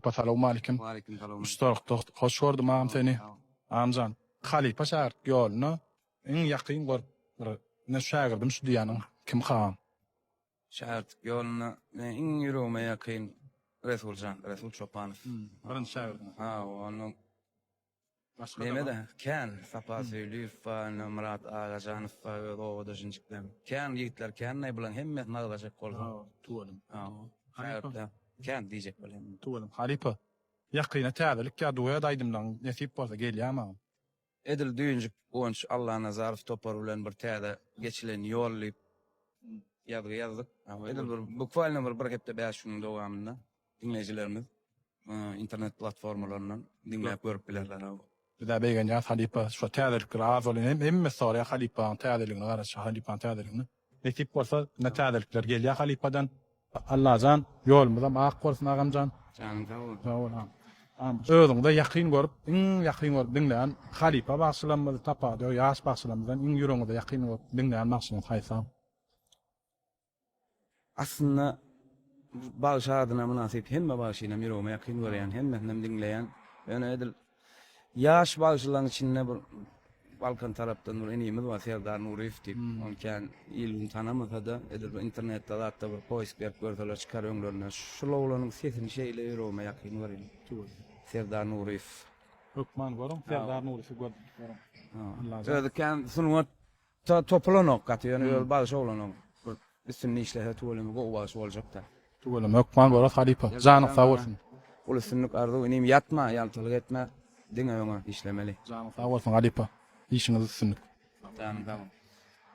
Assalamu alaykum. Waleyküm selam. Ustarykda hoş gördüm ağam seni. Ağamjan, Halipa şäher ýoluny iň ýakyn bir ne şäherdim şu diýanyň kim ham? Şäherdik ýoluna iň ýüregime ýakyn Resul Çopanow. Birinji şäherdim. Ha, onu Başga neme de kän Sapa Söýlüýew we Murat Agajanow we Dowda jinjikler. Kän ýigitler kän näme bilen hemme naglaşyp bolsa. Tuwalim. Ha, şäherde kän diýjek bilen. Tuwalim. Halipa. Ýakyna täzelik ýa-duýa daýdymdan nesip bolsa gelýärmi? Edil düýünjik gonç Allahna zarf topar bilen bir täze geçilen ýolly ýazdyk. Edil bir bukvalny bir hepde bäş şunun dowamında dinleýijilerimiz internet platformalaryndan dinläp görüp bilerler. Bida beýgen ýa Halipa şu täzelik raz bolan hemme sorya Halipa täzeligini garaşy Halipa täzeligini. Nesip bolsa ne täzelikler gelýär Halipadan. Allahjan ýolumyzam ak bolsun agamjan. Canım sağ ol. Sağ ol. Özüňde ýakyn görüp, ýakyn görüp dinleýän Halipa bagşylanmaly tapady, ýaş bagşylanmadan ýüregiňde ýakyn görüp dinleýän maksat haýsam. Aslında bağış adına münasip hemme bağışyna ýüregime ýakyn görýän, hemme dinleýän. Ýöne edil ýaş bağışlaryň içinde bir Balkan tarapdan bir enimiz var, Serdar Nuriýew diýip. Onu kän ilmi tanamasa da edil internetde zatda bir poýsk berip görseler çykar öňlerine. Şol ogulanyň sesini şeýle ýüregime ýakyn görýän. Serdar Nuriýew. Hukman görüm, Serdar Nuriýew görüm. Söýdi kän sunuňa toplanak gaty, ýöne bağış oglanyň. Üstünni işlese tuvalymy go bağış boljak da. Tuwalim hukman görüm Halipa. Janyň sag bolsun. Ol üstünlük ardy, inim ýatma, ýaltylyk etme, diňe öňe işlemeli. Janyň sag bolsun Halipa. İşiniz üstünlük. Tamam.